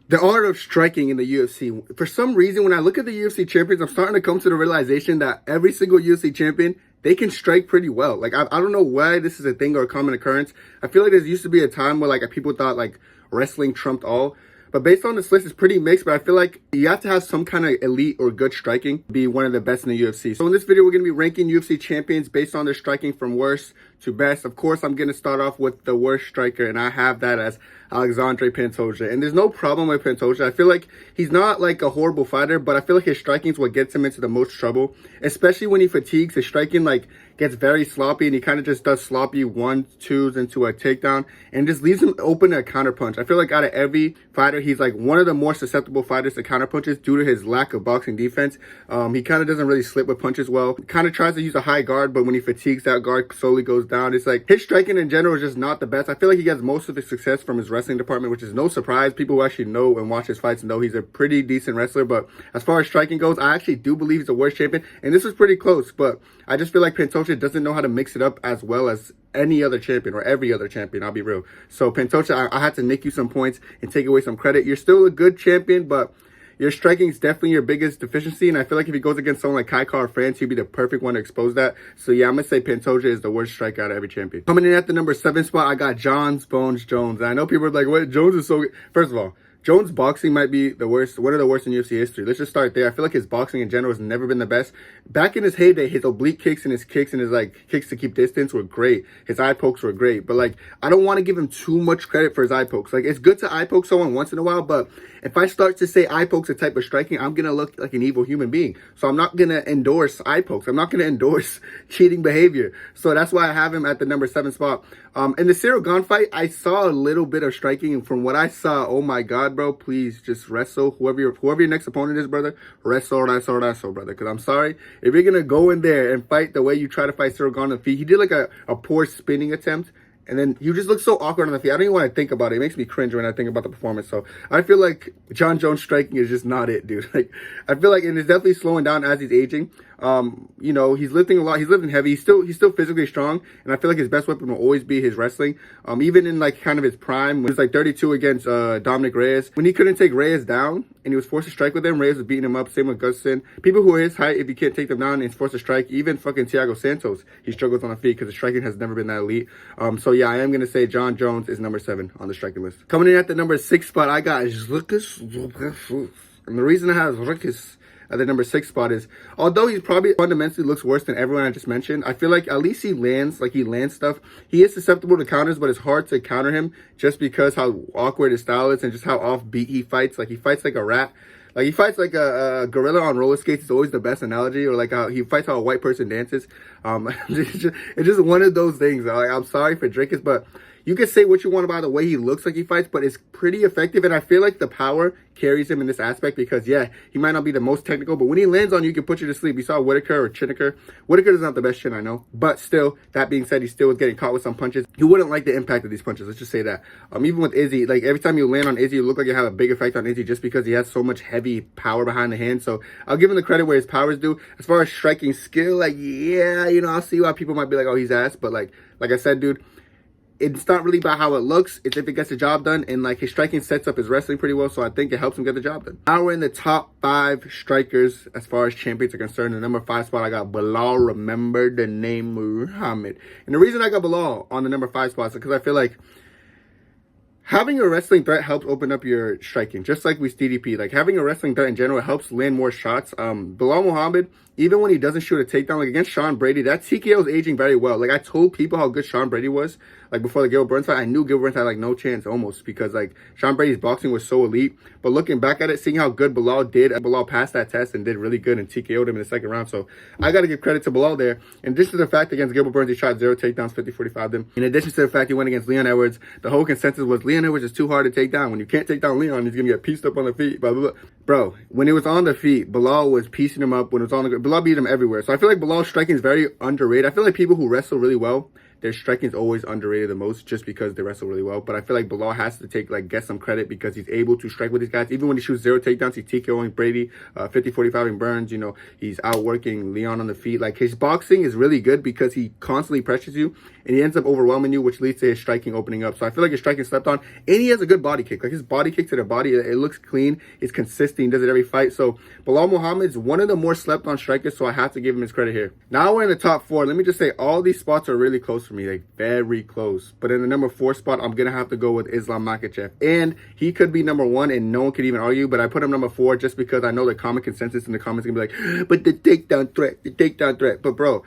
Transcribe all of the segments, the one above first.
The art of striking in the UFC. For some reason, when I look at the UFC champions, I'm starting to come to the realization that every single UFC champion, they can strike pretty well. Like, I don't know why this is a thing or a common occurrence. I feel like there used to be a time where, like, people thought, like, wrestling trumped all. But based on this list, it's pretty mixed, but I feel like you have to have some kind of elite or good striking to be one of the best in the UFC. So in this video, we're going to be ranking UFC champions based on their striking from worst to best. Of course, I'm going to start off with the worst striker, and I have that as Alexandre Pantoja. And there's no problem with Pantoja. I feel like he's not like a horrible fighter, but I feel like his striking is what gets him into the most trouble, especially when he fatigues. His striking like gets very sloppy, and he kind of just does sloppy 1-2s into a takedown and just leaves him open to a counter punch. I feel like out of every fighter, he's like one of the more susceptible fighters to counter punches due to his lack of boxing defense. He kind of doesn't really slip with punches well. Kind of tries to use a high guard, but when he fatigues, that guard slowly goes down. It's like his striking in general is just not the best. I feel like he gets most of his success from his wrestling department, which is no surprise. People who actually know and watch his fights know he's a pretty decent wrestler. But as far as striking goes, I actually do believe he's the worst champion. And this was pretty close, but I just feel like Pantoja doesn't know how to mix it up as well as any other champion or every other champion. I'll be real. So Pantoja, I had to nick you some points and take away some credit. You're still a good champion, but your striking is definitely your biggest deficiency, and I feel like if he goes against someone like Kai Car France, he'd be the perfect one to expose that. So yeah, I'm going to say Pantoja is the worst striker out of every champion. Coming in at the number 7 spot, I got Jon Jones. And I know people are like, what? Jones is so good. First of all, Jones' boxing might be the worst, one of the worst in UFC history. Let's just start there. I feel like his boxing in general has never been the best. Back in his heyday, his oblique kicks and his like kicks to keep distance were great. His eye pokes were great. But like, I don't want to give him too much credit for his eye pokes. Like, it's good to eye poke someone once in a while, but if I start to say eye pokes a type of striking, I'm going to look like an evil human being. So I'm not going to endorse eye pokes. I'm not going to endorse cheating behavior. So that's why I have him at the number 7 spot. In the Cyril Gane fight, I saw a little bit of striking, and from what I saw, oh my God, bro, please just wrestle. Whoever your next opponent is, brother, wrestle, brother. Because I'm sorry, if you're gonna go in there and fight the way you try to fight Cyril Gane on the feet, he did like a poor spinning attempt. And then you just look so awkward on the feet. I don't even want to think about it. It makes me cringe when I think about the performance. So I feel like Jon Jones striking is just not it, dude. Like, I feel like, and it's definitely slowing down as he's aging. You know, he's lifting a lot. He's lifting heavy. He's still physically strong. And I feel like his best weapon will always be his wrestling. Even in like kind of his prime, when he was like 32 against Dominic Reyes, when he couldn't take Reyes down and he was forced to strike with him, Reyes was beating him up. Same with Gustafsson. People who are his height, if you can't take them down and he's forced to strike, even fucking Thiago Santos, he struggles on the feet because his striking has never been that elite. So yeah, I am going to say Jon Jones is number 7 on the striking list. Coming in at the number 6 spot, I got Dricus. And the reason I have Dricus at the number 6 spot is, although he probably fundamentally looks worse than everyone I just mentioned, I feel like at least he lands stuff. He is susceptible to counters, but it's hard to counter him just because how awkward his style is and just how offbeat he fights. Like, he fights like a rat. Like, he fights like a gorilla on roller skates. It's always the best analogy. Or like how he fights how a white person dances. It's just one of those things. Like, I'm sorry for Dricus, but you can say what you want about the way he looks like he fights, but it's pretty effective. And I feel like the power carries him in this aspect because, yeah, he might not be the most technical, but when he lands on you, he can put you to sleep. You saw Whitaker or Chinnaker. Whitaker doesn't have the best chin, I know. But still, that being said, he still was getting caught with some punches. You wouldn't like the impact of these punches. Let's just say that. Even with Izzy, like every time you land on Izzy, you look like you have a big effect on Izzy just because he has so much heavy power behind the hand. So I'll give him the credit where his powers due. As far as striking skill, like, yeah, you know, I'll see why people might be like, oh, he's ass. But like I said, dude, it's not really about how it looks. It's if it gets the job done. And like, his striking sets up his wrestling pretty well. So I think it helps him get the job done. Now we're in the top 5 strikers as far as champions are concerned. The number 5 spot, I got Belal. Remember the name Muhammad. And the reason I got Belal on the number 5 spot is because I feel like having a wrestling threat helps open up your striking, just like with DDP. Like, having a wrestling threat in general helps land more shots. Belal Muhammad, even when he doesn't shoot a takedown, like against Sean Brady, that TKO is aging very well. Like, I told people how good Sean Brady was, like, before the Gilbert Burns fight. I knew Gilbert Burns had, like, no chance almost because, like, Sean Brady's boxing was so elite. But looking back at it, seeing how good Belal did, Belal passed that test and did really good and TKO'd him in the 2nd round. So I got to give credit to Belal there. In addition to the fact against Gilbert Burns, he shot 0 takedowns, 50-45 them. In addition to the fact he went against Leon Edwards, the whole consensus was Leon Edwards is too hard to take down. When you can't take down Leon, he's going to get pieced up on the feet, blah, blah, blah. Bro, when it was on the feet, Belal was piecing him up. When it was on the ground, Belal beat him everywhere. So I feel like Belal's striking is very underrated. I feel like people who wrestle really well, their striking is always underrated the most just because they wrestle really well. But I feel like Belal has to get some credit because he's able to strike with these guys. Even when he shoots 0 takedowns, he's TKOing Brady, 50-45ing Burns. He's outworking Leon on the feet. Like, his boxing is really good because he constantly pressures you and he ends up overwhelming you, which leads to his striking opening up. So I feel like his striking slept on, and he has a good body kick. Like, his body kick to the body, it looks clean. It's consistent. He does it every fight. So Belal Muhammad's one of the more slept on strikers, so I have to give him his credit here. Now we're in the top 4. Let me just say all these spots are really close for me, like very close. But in the number 4 spot, I'm gonna have to go with Islam Makhachev, and he could be number 1, and no one could even argue. But I put him number 4 just because I know the common consensus in the comments is gonna be like, but the takedown threat. But bro,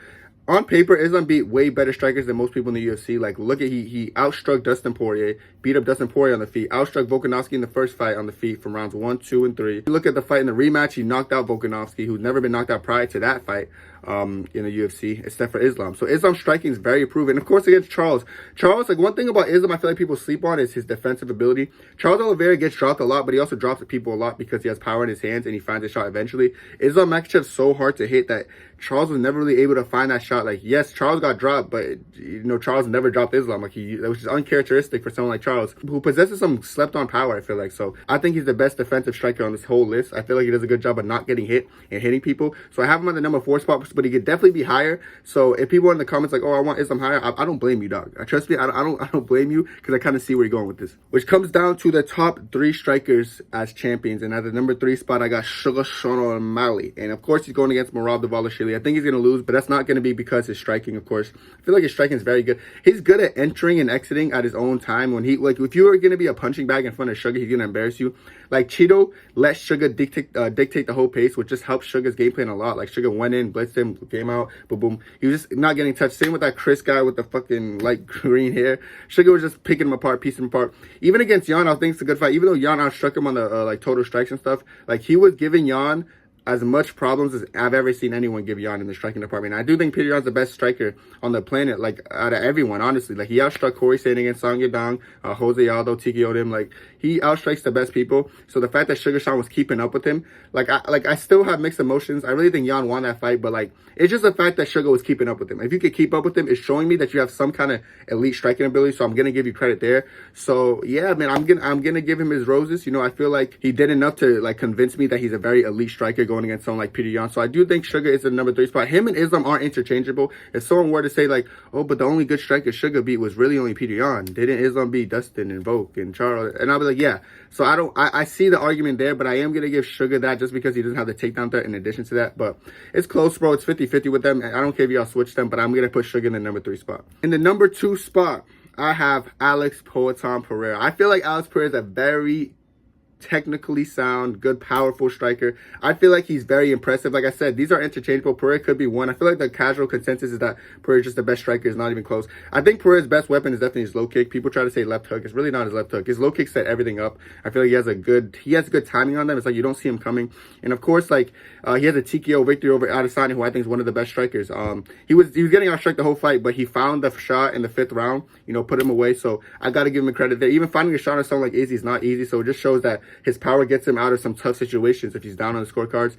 on paper, Islam beat way better strikers than most people in the UFC. Like, look at he outstruck Dustin Poirier, beat up Dustin Poirier on the feet, outstruck Volkanovski in the first fight on the feet from rounds 1, 2, and 3. Look at the fight in the rematch. He knocked out Volkanovski, who's never been knocked out prior to that fight in the UFC, except for Islam. So Islam's striking is very proven. Of course, against Charles, like, one thing about Islam I feel like people sleep on is his defensive ability. Charles Oliveira gets dropped a lot, but he also drops people a lot because he has power in his hands and he finds a shot eventually. Islam Makhachev's so hard to hit that Charles was never really able to find that shot. Like, yes, Charles got dropped, but Charles never dropped Islam. Like, which is uncharacteristic for someone like Charles, who possesses some slept-on power, I feel like. So I think he's the best defensive striker on this whole list. I feel like he does a good job of not getting hit and hitting people. So I have him on the number 4 spot, but he could definitely be higher. So if people are in the comments like, oh, I want Islam higher, I don't blame you, dog. Trust me, I don't blame you, because I kind of see where you're going with this. Which comes down to the top 3 strikers as champions. And at the number 3 spot, I got Sugar Sean O'Malley. And of course, he's going against Merab Dvalishvili. I think he's going to lose, but that's not going to be because his striking, of course. I feel like his striking is very good. He's good at entering and exiting at his own time. When if you were going to be a punching bag in front of Sugar, he's going to embarrass you. Like, Cheeto let Sugar dictate the whole pace, which just helped Sugar's game plan a lot. Like, Sugar went in, blitzed him, came out, boom, boom. He was just not getting touched. Same with that Chris guy with the fucking light green hair. Sugar was just picking him apart, piecing him apart. Even against Jan, I think it's a good fight. Even though Jan outstruck him on the total strikes and stuff, like, he was giving Jan as much problems as I've ever seen anyone give Jan in the striking department. And I do think Peter Jan's the best striker on the planet, like, out of everyone, honestly. Like, he outstruck Corey Sane against Song Yadong, Jose Aldo, TKO'd him. Like, he outstrikes the best people. So the fact that Sugar Sean was keeping up with him, I still have mixed emotions. I really think Jan won that fight, but, like, it's just the fact that Sugar was keeping up with him. If you could keep up with him, it's showing me that you have some kind of elite striking ability. So I'm gonna give you credit there. So yeah, man, I'm gonna give him his roses. I feel like he did enough to, like, convince me that he's a very elite striker going against someone like Peter Yan. So I do think Sugar is the number 3 spot. Him and Islam aren't interchangeable. If someone were to say, like, oh, but the only good striker Sugar beat was really only Peter Yan, didn't Islam beat Dustin and Volk and Charles? And I'll be like, yeah. So I see the argument there, but I am gonna give Sugar that just because he doesn't have the takedown threat in addition to that. But it's close, bro. It's 50-50 with them. I don't care if y'all switch them, but I'm gonna put Sugar in the number 3 spot. In the number 2 spot, I have Alex Poatan Pereira. I feel like Alex Pereira is a very technically sound, good, powerful striker. I feel like he's very impressive. Like I said, these are interchangeable. Pereira could be one. I feel like the casual consensus is that Pereira is just the best striker. It's not even close. I think Pereira's best weapon is definitely his low kick. People try to say left hook. It's really not his left hook. His low kick set everything up. I feel like he has good timing on them. It's like you don't see him coming. And of course, like, he has a TKO victory over Adesanya, who I think is one of the best strikers. He was getting outstruck the whole fight, but he found the shot in the 5th round, put him away. So I got to give him credit there. Even finding a shot on someone like Izzy is not easy. So it just shows that his power gets him out of some tough situations if he's down on the scorecards.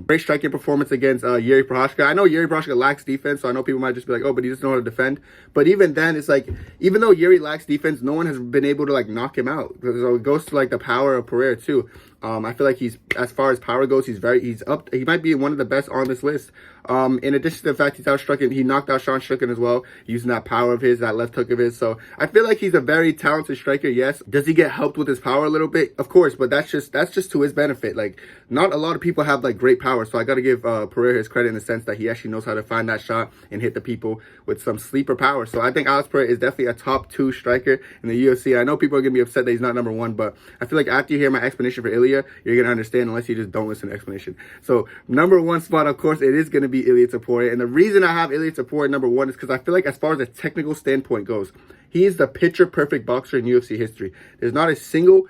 Great striking performance against Yuri Prochazka. I know Yuri Prochazka lacks defense, so I know people might just be like, oh, but he doesn't know how to defend. But even then, it's like, even though Yuri lacks defense, no one has been able to, like, knock him out. So it goes to, like, the power of Pereira too. I feel like he's, as far as power goes, he's up. He might be one of the best on this list. In addition to the fact he's outstruck, he knocked out Sean Strickland as well, using that power of his, that left hook of his. So I feel like he's a very talented striker. Yes. Does he get helped with his power a little bit? Of course, but that's just to his benefit. Like, not a lot of people have, like, great power. So I got to give Pereira his credit in the sense that he actually knows how to find that shot and hit the people with some sleeper power. So I think Alex Pereira is definitely a top 2 striker in the UFC. I know people are going to be upset that he's not number 1, but I feel like after you hear my explanation for Ilia, you're going to understand, unless you just don't listen to the explanation. So number 1 spot, of course, it is going to be Ilia Topuria. And the reason I have Ilia Topuria number 1 is because I feel like, as far as a technical standpoint goes, he is the picture-perfect boxer in UFC history. There's not a single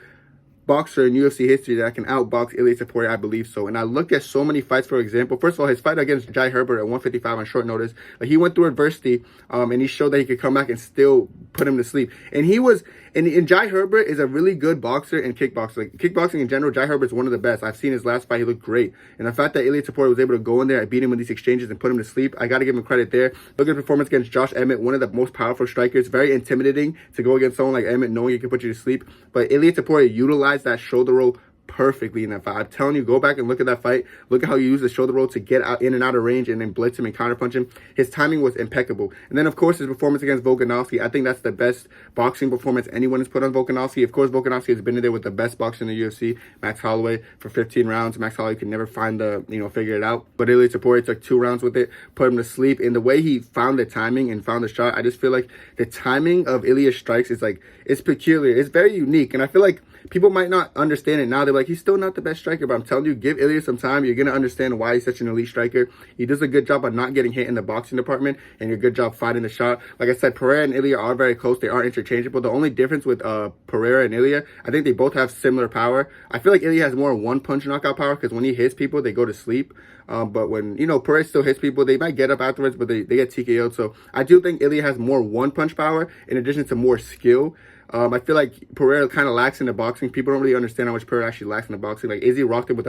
boxer in UFC history that can outbox Ilia Topuria, I believe so. And I look at so many fights, for example. First of all, his fight against Jai Herbert at 155 on short notice. Like, he went through adversity, and he showed that he could come back and still put him to sleep. And he was, And Jai Herbert is a really good boxer and kickboxer. Like kickboxing in general, Jai Herbert is one of the best. I've seen his last fight; he looked great. And the fact that Ilia Topuria was able to go in there and beat him in these exchanges and put him to sleep, I got to give him credit there. Look at the performance against Josh Emmett, one of the most powerful strikers. Very intimidating to go against someone like Emmett, knowing he can put you to sleep. But Ilia Topuria utilized that shoulder roll perfectly in that fight. I'm telling you, go back and look at that fight. Look at how he used the shoulder roll to get out in and out of range and then blitz him and counterpunch him. His timing was impeccable. And then, of course, his performance against Volkanovski. I think that's the best boxing performance anyone has put on Volkanovski. Of course, Volkanovski has been in there with the best boxer in the UFC, Max Holloway, for 15 rounds. Max Holloway could never find figure it out. But Ilia Topuria took 2 rounds with it, put him to sleep. And the way he found the timing and found the shot, I just feel like the timing of Ilia's strikes is it's peculiar. It's very unique. And I feel like people might not understand it now. They're like, he's still not the best striker. But I'm telling you, give Ilia some time. You're going to understand why he's such an elite striker. He does a good job of not getting hit in the boxing department and a good job fighting the shot. Like I said, Pereira and Ilia are very close. They are interchangeable. The only difference with Pereira and Ilia, I think they both have similar power. I feel like Ilia has more one-punch knockout power because when he hits people, they go to sleep. But when, Pereira still hits people, they might get up afterwards, but they get TKO'd. So I do think Ilia has more one-punch power in addition to more skill. I feel like Pereira kind of lacks in the boxing. People don't really understand how much Pereira actually lacks in the boxing. Like, Izzy rocked him with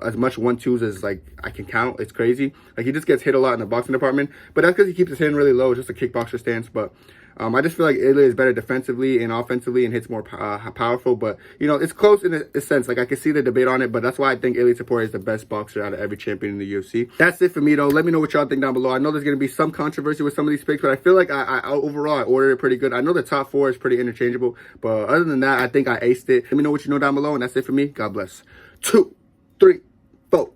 as much 1-2s as, I can count. It's crazy. Like, he just gets hit a lot in the boxing department. But that's because he keeps his hand really low. It's just a kickboxer stance. But I just feel like Ilia is better defensively and offensively and hits more powerful. But, it's close in a sense. Like, I can see the debate on it. But that's why I think Ilia Topuria is the best boxer out of every champion in the UFC. That's it for me, though. Let me know what y'all think down below. I know there's going to be some controversy with some of these picks, but I feel like overall I ordered it pretty good. I know the top 4 is pretty interchangeable. But other than that, I think I aced it. Let me know what you know down below. And that's it for me. God bless. 2, 3, 4.